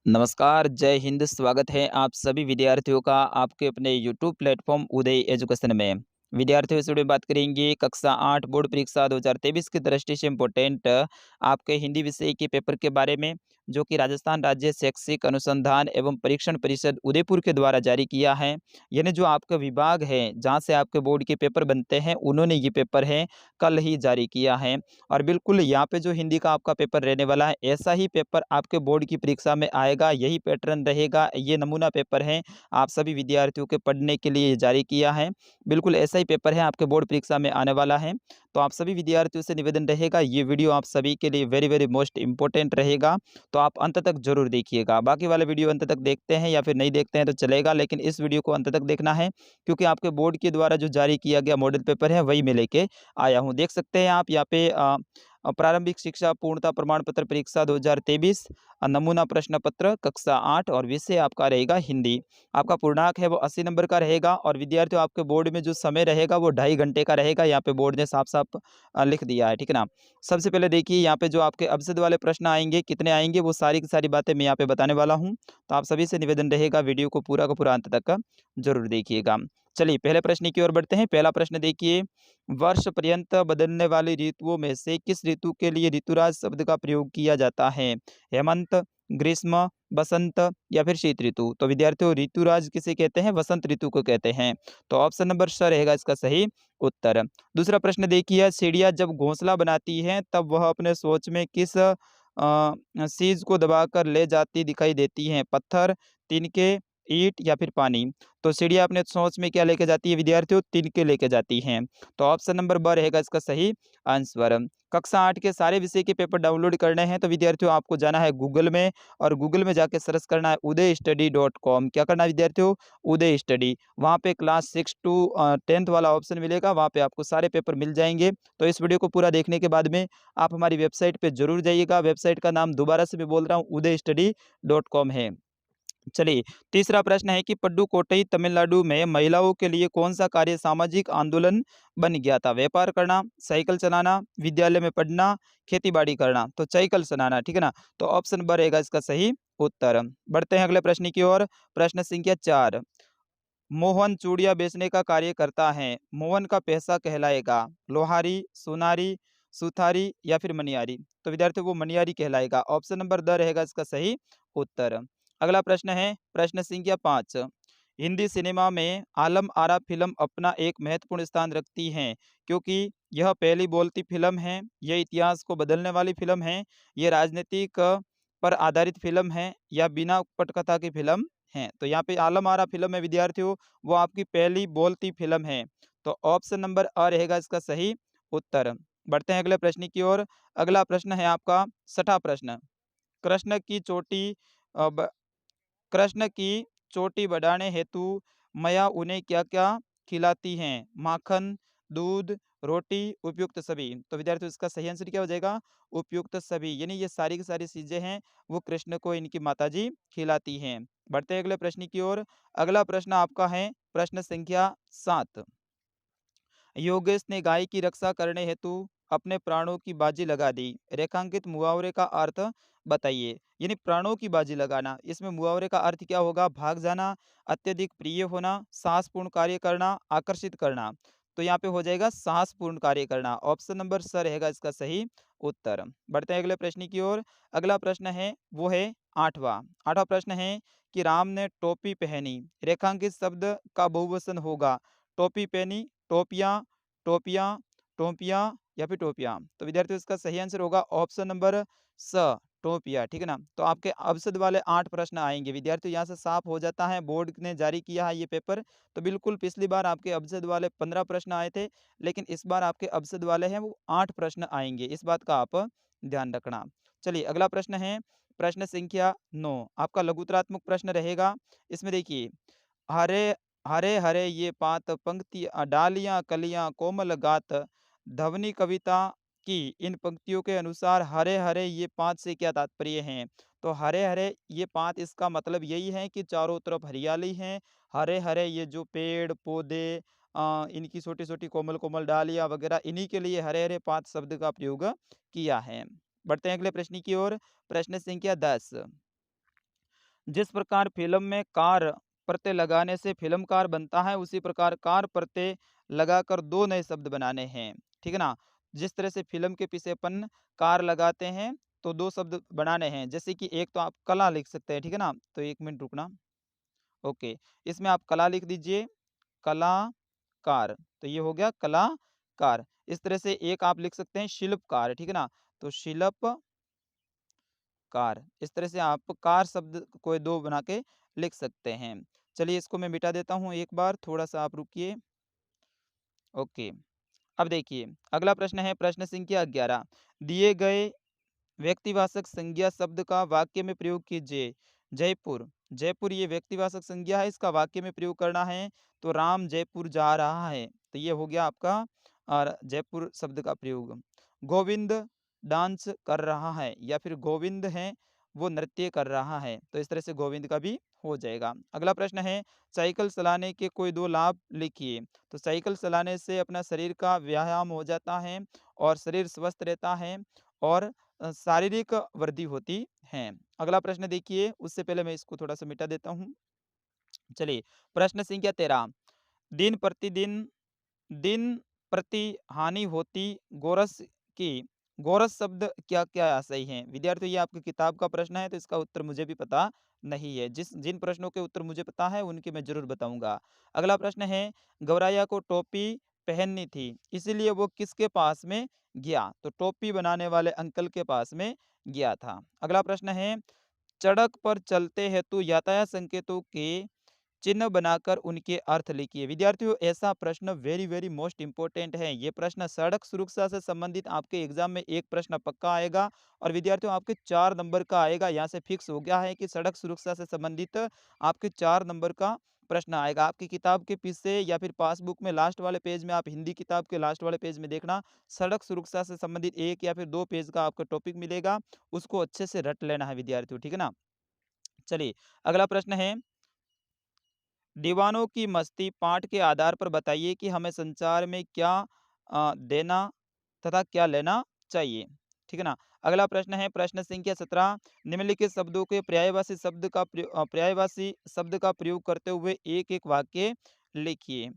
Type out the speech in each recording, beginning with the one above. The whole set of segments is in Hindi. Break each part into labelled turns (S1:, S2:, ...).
S1: नमस्कार, जय हिंद। स्वागत है आप सभी विद्यार्थियों का आपके अपने यूट्यूब प्लेटफ़ॉर्म उदय एजुकेशन में। विद्यार्थियों, इस वीडियो में बात करेंगे कक्षा 8 बोर्ड परीक्षा 2023 की दृष्टि से इम्पोर्टेंट आपके हिंदी विषय के पेपर के बारे में, जो कि राजस्थान राज्य शैक्षिक अनुसंधान एवं परीक्षण परिषद उदयपुर के द्वारा जारी किया है। यानी जो आपका विभाग है, जहाँ से आपके बोर्ड के पेपर बनते हैं, उन्होंने ये पेपर है कल ही जारी किया है। और बिल्कुल यहाँ पे जो हिंदी का आपका पेपर रहने वाला है, ऐसा ही पेपर आपके बोर्ड की परीक्षा में आएगा, यही पैटर्न रहेगा, ये नमूना पेपर है, आप सभी विद्यार्थियों के पढ़ने के लिए जारी किया है। बिल्कुल ऐसा ही पेपर है आपके बोर्ड परीक्षा में आने वाला है। तो आप सभी विद्यार्थियों से निवेदन रहेगा, ये वीडियो आप सभी के लिए वेरी वेरी मोस्ट इंपॉर्टेंट रहेगा, तो आप अंत तक जरूर देखिएगा। बाकी वाले वीडियो अंत तक देखते हैं या फिर नहीं देखते हैं तो चलेगा, लेकिन इस वीडियो को अंत तक देखना है, क्योंकि आपके बोर्ड के द्वारा जो जारी किया गया मॉडल पेपर है, वही मैं लेके आया हूँ। देख सकते हैं आप यहाँ पे प्रारंभिक शिक्षा पूर्णता प्रमाण पत्र परीक्षा 2023 नमूना प्रश्न पत्र कक्षा 8 और विषय आपका रहेगा हिंदी। आपका पूर्णांक है वो 80 नंबर का रहेगा और विद्यार्थियों आपके बोर्ड में जो समय रहेगा वो 2.5 घंटे का रहेगा। यहाँ पे बोर्ड ने साफ साफ लिख दिया है, ठीक है ना। सबसे पहले देखिए यहाँ पे जो आपके अवसद वाले प्रश्न आएंगे, कितने आएंगे, वो सारी की सारी बातें मैं यहाँ पे बताने वाला हूँ। तो आप सभी से निवेदन रहेगा, वीडियो को पूरा का पूरा अंत तक जरूर देखिएगा। चलिए पहले प्रश्न की ओर बढ़ते हैं। पहला प्रश्न देखिए, वर्ष पर्यंत बदलने वाली ऋतुओं में से किस ऋतु के लिए ऋतुराज शब्द का प्रयोग किया जाता है? हेमंत, ग्रीष्म, बसंत या फिर शीत ऋतु? तो विद्यार्थियों, ऋतुराज किसे कहते हैं? वसंत ऋतु को कहते हैं। तो ऑप्शन नंबर स रहेगा इसका सही उत्तर। दूसरा प्रश्न देखिए, चिड़िया जब घोंसला बनाती है तब वह अपने सोच में किस चीज को दबाकर ले जाती दिखाई देती है? पत्थर, तिनके, ईंट या फिर पानी? तो चिड़िया अपने सोच में क्या लेके जाती है विद्यार्थियों? तिनके लेके जाती हैं। तो ऑप्शन नंबर ब रहेगा इसका सही आंसर। कक्षा 8 के सारे विषय के पेपर डाउनलोड करने हैं तो विद्यार्थियों आपको जाना है गूगल में और गूगल में जाके सर्च करना है udaystudy.com। क्या करना है विद्यार्थियों? उदय स्टडी। वहाँ पे क्लास 6 टू 10th वाला ऑप्शन मिलेगा, वहाँ पे आपको सारे पेपर मिल जाएंगे। तो इस वीडियो को पूरा देखने के बाद में आप हमारी वेबसाइट पे जरूर जाइएगा। वेबसाइट का नाम दोबारा से मैं बोल रहा हूँ, udaystudy.com है। चलिए, तीसरा प्रश्न है कि पड्डुकोट्टई तमिलनाडु में महिलाओं के लिए कौन सा कार्य सामाजिक आंदोलन बन गया था? व्यापार करना, साइकिल चलाना, विद्यालय में पढ़ना, खेती-बाड़ी करना? तो साइकिल चलाना, ठीक है ना? तो ऑप्शन ब रहेगा इसका सही उत्तर। बढ़ते हैं अगले प्रश्न की ओर। प्रश्न संख्या 4, मोहन चूड़ियां बेचने का कार्य करता है, मोहन का पैसा कहलाएगा लोहारी, सोनारी, सुथारी या फिर मनियारी? तो विद्यार्थियों, वो मनियारी कहलाएगा। ऑप्शन नंबर द रहेगा इसका सही उत्तर। अगला प्रश्न है प्रश्न संख्या 5, हिंदी सिनेमा में आलम आरा फिल्म अपना एक महत्वपूर्ण स्थान रखती है, क्योंकि यह पहली बोलती फिल्म है, यह इतिहास को बदलने वाली फिल्म है, यह राजनीतिक पर आधारित फिल्म है या बिना पटकथा की फिल्म है? तो यहाँ पे आलम आरा फिल्म है विद्यार्थियों, वो आपकी पहली बोलती फिल्म है। तो ऑप्शन नंबर अ रहेगा इसका सही उत्तर। बढ़ते हैं अगले प्रश्न की ओर। अगला प्रश्न है आपका 6ठा प्रश्न, कृष्ण की चोटी अ, ब- कृष्ण की चोटी बढ़ाने हेतु मैया उन्हें क्या क्या खिलाती हैं? माखन, दूध, रोटी, उपयुक्त सभी? तो विद्यार्थियों, इसका सही आंसर क्या हो जाएगा? उपयुक्त सभी। यानी ये सारी की सारी चीजें हैं वो कृष्ण को इनकी माताजी खिलाती हैं। बढ़ते हैं अगले प्रश्न की ओर। अगला प्रश्न आपका है प्रश्न संख्या 7, योगेश ने गाय की रक्षा करने हेतु अपने प्राणों की बाजी लगा दी, रेखांकित मुहावरे का अर्थ बताइए? यानी प्राणों की बाजी लगाना, इसमें मुहावरे का अर्थ क्या होगा? भाग जाना, अत्यधिक प्रिय होना, साहसपूर्ण कार्य करना, आकर्षित करना? तो यहाँ पे हो जाएगा साहसपूर्ण कार्य करना। ऑप्शन नंबर स रहेगा इसका सही उत्तर। बढ़ते हैं अगले प्रश्न की ओर। अगला प्रश्न है वो है 8वां। 8वां प्रश्न है कि राम ने टोपी पहनी, रेखांकित शब्द का बहुवचन होगा? टोपी पहनी, टोपियां, टोपियां, टोपियां या फिर टोपियां? तो विद्यार्थियों, इसका सही आंसर होगा ऑप्शन नंबर स, टोपिया, ठीक है ना। तो आपके अवसद वाले 8 प्रश्न आएंगे विद्यार्थियों, यहाँ से साफ हो जाता है बोर्ड ने जारी किया है ये पेपर। तो बिल्कुल पिछली बार आपके अवसद वाले 15 प्रश्न आए थे, लेकिन इस बार आपके अवसद वाले हैं वो 8 प्रश्न आएंगे, इस बात का आप ध्यान रखना। चलिए अगला प्रश्न है प्रश्न संख्या 9, आपका लघुतरात्मक प्रश्न रहेगा। इसमें देखिए, हरे हरे हरे ये पात पंक्ति डालियां कलियां कोमल गात, ध्वनि कविता की इन पंक्तियों के अनुसार हरे हरे ये पात से क्या तात्पर्य है? तो हरे हरे ये पात, इसका मतलब यही है कि चारों तरफ हरियाली है। हरे हरे ये जो पेड़ पौधे, इनकी छोटी छोटी कोमल कोमल डालियां वगैरह, इन्हीं के लिए हरे हरे पात शब्द का प्रयोग किया है। बढ़ते हैं अगले प्रश्न की ओर। प्रश्न संख्या 10, जिस प्रकार फ़िल्म में कार प्रत्यय लगाने से फ़िल्मकार बनता है, उसी प्रकार कार प्रत्यय लगाकर 2 नए शब्द बनाने हैं, ठीक है ना? जिस तरह से फ़िल्म के पीछे अपन कार लगाते हैं, तो 2 शब्द बनाने हैं। जैसे कि एक तो आप कला लिख सकते हैं, ठीक है ना? तो 1 मिनट रुकना। ओके, इसमें आप कला लिख दीजिए, कलाकार, तो ये हो गया कलाकार। इस तरह से एक आप लिख सकते हैं शिल्पकार, ठीक है ना? तो शिल्पकार, इस तरह से आप कार शब्द कोई 2 बना के लिख सकते हैं। चलिए इसको मैं मिटा देता हूँ एक बार, थोड़ा-सा आप रुकिए। ओके, अब देखिए अगला प्रश्न है प्रश्न संख्या 11। दिए गए व्यक्तिवाचक संज्ञा शब्द का वाक्य में प्रयोग कीजिए। जयपुर, जयपुर ये व्यक्तिवाचक संज्ञा है, इसका वाक्य में प्रयोग करना है। तो राम जयपुर जा रहा है, तो ये हो गया आपका जयपुर शब्द का प्रयोग। गोविंद डांस कर रहा है, या फिर गोविंद है वो नृत्य कर रहा है, तो इस तरह से गोविंद का भी हो जाएगा। अगला प्रश्न है साइकिल चलाने के कोई 2 लाभ लिखिए। तो साइकिल चलाने से अपना शरीर का व्यायाम हो जाता है और शरीर स्वस्थ रहता है और शारीरिक वृद्धि होती है। अगला प्रश्न देखिए, उससे पहले मैं इसको थोड़ा-सा मिटा देता हूँ। चलिए, प्रश्न संख्या 13। दिन प्रतिदिन दिन प्रति हानि होती गोरस की, गोरस शब्द क्या-क्या सही हैं? विद्यार्थियों ये आपकी किताब का प्रश्न है, तो इसका उत्तर मुझे भी पता नहीं है। जिन प्रश्नों के उत्तर मुझे पता है, उनके मैं ज़रूर बताऊँगा। अगला प्रश्न है, गौरैया को टोपी पहननी थी, इसीलिए वो किसके पास में गया? तो टोपी बनाने वाले अंकल के पास में गया था। अगला प्रश्न है, सड़क पर चलते हेतु यातायात संकेतों के चिन्ह बनाकर उनके अर्थ लिखिए। विद्यार्थियों ऐसा प्रश्न वेरी वेरी मोस्ट इंपॉर्टेंट है। ये प्रश्न सड़क सुरक्षा से संबंधित आपके एग्जाम में एक प्रश्न पक्का आएगा और विद्यार्थियों आपके 4 नंबर का आएगा। यहाँ से फिक्स हो गया है कि सड़क सुरक्षा से संबंधित आपके 4 नंबर का प्रश्न आएगा। आपकी किताब के पीछे या फिर पासबुक में लास्ट वाले पेज में, आप हिंदी किताब के लास्ट वाले पेज में देखना, सड़क सुरक्षा से संबंधित 1 या फिर 2 पेज का आपका टॉपिक मिलेगा। उसको अच्छे से रट लेना है विद्यार्थियों, ठीक है ना? चलिए, अगला प्रश्न है, दीवानों की मस्ती पाठ के आधार पर बताइए कि हमें संचार में क्या देना तथा क्या लेना चाहिए, ठीक है ना? अगला प्रश्न है प्रश्न संख्या 17। निम्नलिखित शब्दों के पर्यायवाची शब्द का प्रयोग करते हुए एक एक वाक्य लिखिए,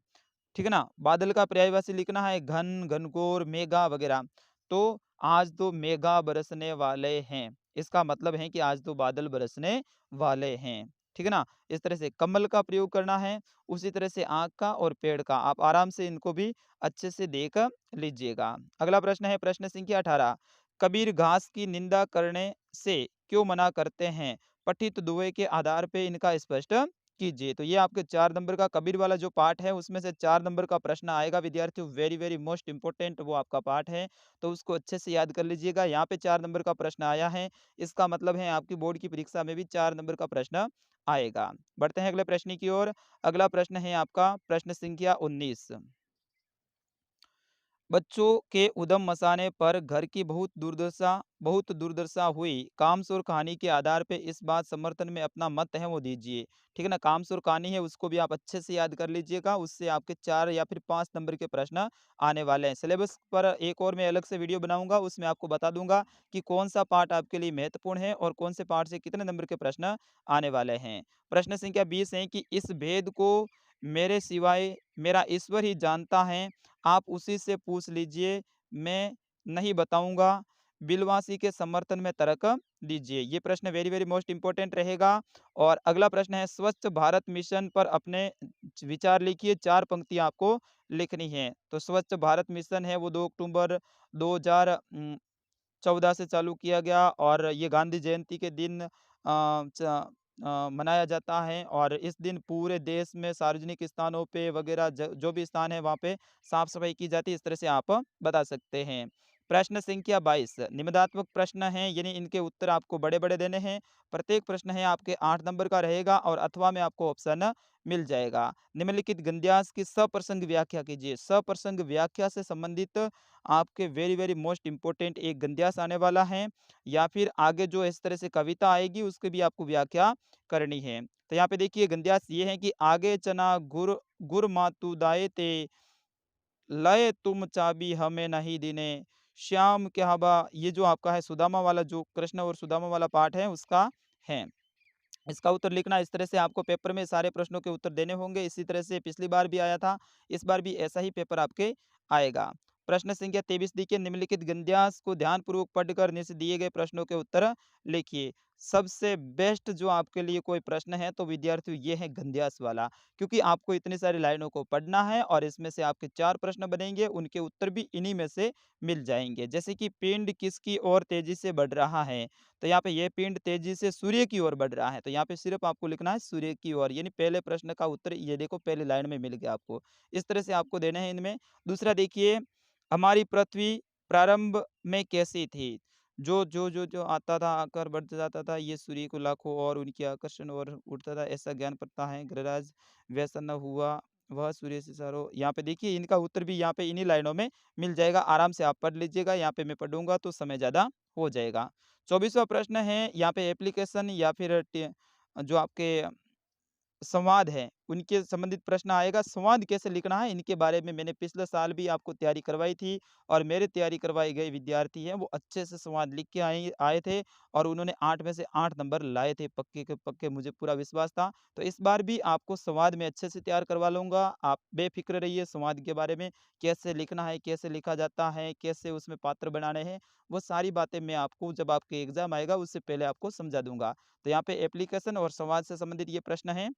S1: ठीक है ना? बादल का पर्यायवाची लिखना है घन, घनघोर, मेघा वगैरह। तो आज तो मेघा बरसने वाले हैं, इसका मतलब है कि आज तो बादल बरसने वाले हैं, ठीक है ना? इस तरह से कमल का प्रयोग करना है, उसी तरह से आँख का और पेड़ का। आप आराम से इनको भी अच्छे से देख लीजिएगा। अगला प्रश्न है प्रश्न संख्या 18। कबीर घास की निंदा करने से क्यों मना करते हैं? पठित दुए के आधार पे इनका स्पष्ट कीजिए। तो ये आपके 4 नंबर का कबीर वाला जो पार्ट है, उसमें से 4 नंबर का प्रश्न आएगा विद्यार्थियों, वेरी वेरी मोस्ट इंपोर्टेंट वो आपका पार्ट है, तो उसको अच्छे से याद कर लीजिएगा। यहाँ पे 4 नंबर का प्रश्न आया है, इसका मतलब है आपकी बोर्ड की परीक्षा में भी 4 नंबर का प्रश्न आएगा। बढ़ते हैं अगले प्रश्न की ओर। अगला प्रश्न है आपका प्रश्न संख्या 19। बच्चों के उद्यम मचाने पर घर की बहुत दुर्दशा हुई। कामचोर कहानी के आधार पे इस बात समर्थन में अपना मत है वो दीजिए, ठीक है ना? कामचोर कहानी है उसको भी आप अच्छे से याद कर लीजिएगा, उससे आपके 4 या फिर 5 नंबर के प्रश्न आने वाले हैं। सिलेबस पर एक और मैं अलग से वीडियो बनाऊंगा, उसमें आपको बता दूंगा कि कौन सा पार्ट आपके लिए महत्वपूर्ण है और कौन से पार्ट से कितने नंबर के प्रश्न आने वाले हैं। प्रश्न संख्या 20 है कि इस भेद को मेरे सिवाय मेरा ईश्वर ही जानता है, आप उसी से पूछ लीजिए, मैं नहीं बताऊँगा। बिलवासी के समर्थन में तर्क दीजिए। ये प्रश्न वेरी वेरी मोस्ट इम्पोर्टेंट रहेगा। और अगला प्रश्न है स्वच्छ भारत मिशन पर अपने विचार लिखिए, 4 पंक्तियाँ आपको लिखनी है। तो स्वच्छ भारत मिशन है वो 2 अक्टूबर 2014 से चालू किया गया और ये गांधी जयंती के दिन मनाया जाता है और इस दिन पूरे देश में सार्वजनिक स्थानों पे वगैरह जो भी स्थान है वहाँ पे साफ सफाई की जाती है। इस तरह से आप बता सकते हैं। प्रश्न संख्या 22 निबंधात्मक प्रश्न है, यानी इनके उत्तर आपको बड़े बड़े देने हैं। प्रत्येक प्रश्न है आपके 8 नंबर का रहेगा और अथवा में आपको ऑप्शन मिल जाएगा। निम्नलिखित गद्यांश की सप्रसंग व्याख्या कीजिए। सप्रसंग व्याख्या से संबंधित आपके वेरी वेरी मोस्ट इंपोर्टेंट एक गद्यांश आने वाला है, या फिर आगे जो इस तरह से कविता आएगी उसकी भी आपको व्याख्या करनी है। तो यहाँ पे देखिए गंध्यास ये है कि आगे चना गुर गुर मातु दाये ते लय तुम चाबी हमें नहीं दिने श्याम के हवा, ये जो आपका है सुदामा वाला, जो कृष्ण और सुदामा वाला पाठ है उसका है। इसका उत्तर लिखना। इस तरह से आपको पेपर में सारे प्रश्नों के उत्तर देने होंगे। इसी तरह से पिछली बार भी आया था, इस बार भी ऐसा ही पेपर आपके आएगा। प्रश्न संख्या 23 देखिए, निम्नलिखित गद्यांश को ध्यानपूर्वक पढ़कर नीचे दिए गए प्रश्नों के उत्तर लिखिए। सबसे बेस्ट जो आपके लिए कोई प्रश्न है तो विद्यार्थियों ये है गद्यांश वाला, क्योंकि आपको इतनी सारी लाइनों को पढ़ना है और इसमें से आपके 4 प्रश्न बनेंगे, उनके उत्तर भी इन्हीं में से मिल जाएँगे। जैसे कि पिंड किसकी ओर तेजी से बढ़ रहा है? तो यहाँ पे ये पिंड तेजी से सूर्य की ओर बढ़ रहा है, तो यहाँ पे सिर्फ आपको लिखना है सूर्य की ओर, यानी पहले प्रश्न का उत्तर ये देखो पहली लाइन में मिल गया आपको। इस तरह से आपको देने हैं इनमें। दूसरा देखिए, हमारी पृथ्वी प्रारंभ में कैसी थी? जो आता था, आकर बढ़ता जाता था, ये सूर्य को लाखों और उनकी आकर्षण और उठता था, ऐसा ज्ञान पड़ता है। ग्रहराज वैसा न हुआ, वह सूर्य से चारों। यहाँ पे देखिए इनका उत्तर भी यहाँ पे इन्हीं लाइनों में मिल जाएगा, आराम से आप पढ़ लीजिएगा। यहाँ पे मैं पढ़ूँगा तो समय ज़्यादा हो जाएगा। 24वाँ प्रश्न है, यहाँ पे एप्लीकेशन या फिर जो आपके संवाद है, उनके संबंधित प्रश्न आएगा। संवाद कैसे लिखना है, इनके बारे में मैंने पिछले साल भी आपको तैयारी करवाई थी और मेरे तैयारी करवाए गए विद्यार्थी हैं, वो अच्छे से संवाद लिख के आए आए थे और उन्होंने 8 में से 8 नंबर लाए थे, पक्के के पक्के, मुझे पूरा विश्वास था। तो इस बार भी आपको संवाद में अच्छे से तैयार करवा लूँगा। आप बेफ़िक्र रहिए संवाद के बारे में, कैसे लिखना है, कैसे लिखा जाता है, कैसे उसमें पात्र बनाने हैं, वो सारी बातें मैं आपको जब आपके एग्ज़ाम आएगा, उससे पहले आपको समझा दूँगा। तो यहाँ पे एप्लीकेशन और संवाद से संबंधित ये प्रश्न हैं।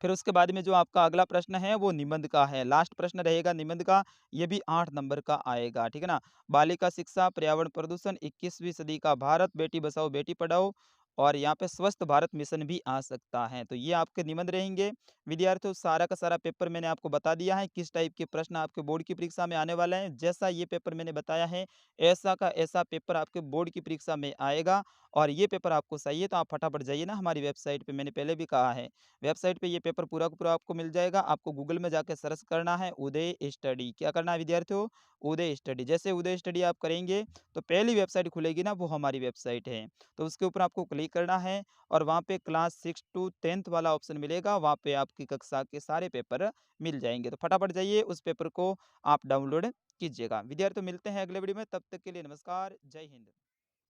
S1: फिर उसके बाद में जो आपका अगला प्रश्न है वो निबंध का है। लास्ट प्रश्न रहेगा निबंध का, ये भी 8 नंबर का आएगा, ठीक है ना? बालिका शिक्षा, पर्यावरण प्रदूषण, 21वीं सदी का भारत, बेटी बचाओ बेटी पढ़ाओ और यहाँ पे स्वस्थ भारत मिशन भी आ सकता है। तो ये आपके निबंध रहेंगे। विद्यार्थियों सारा का सारा पेपर मैंने आपको बता दिया है, किस टाइप के प्रश्न आपके बोर्ड की परीक्षा में आने वाले हैं। जैसा ये पेपर मैंने बताया है, ऐसा का ऐसा पेपर आपके बोर्ड की परीक्षा में आएगा और ये पेपर आपको चाहिए तो आप फटाफट जाइए ना हमारी वेबसाइट पे, मैंने पहले भी कहा है। वेबसाइट पे ये पेपर पूरा का पूरा आपको मिल जाएगा। आपको गूगल में जाके सर्च करना है उदय स्टडी। क्या करना है विद्यार्थियों? उदय स्टडी। जैसे उदय स्टडी आप करेंगे तो पहली वेबसाइट खुलेगी ना, वो हमारी वेबसाइट है। तो उसके ऊपर आपको क्लिक करना है और वहाँ पे क्लास 6 टू 10th वाला ऑप्शन मिलेगा। वहाँ पे आपकी कक्षा के सारे पेपर मिल जाएँगे। तो फटाफट जाइए उस पेपर को आप डाउनलोड कीजिएगा। विद्यार्थियों मिलते हैं अगले वीडियो में, तब तक के लिए नमस्कार, जय हिंद।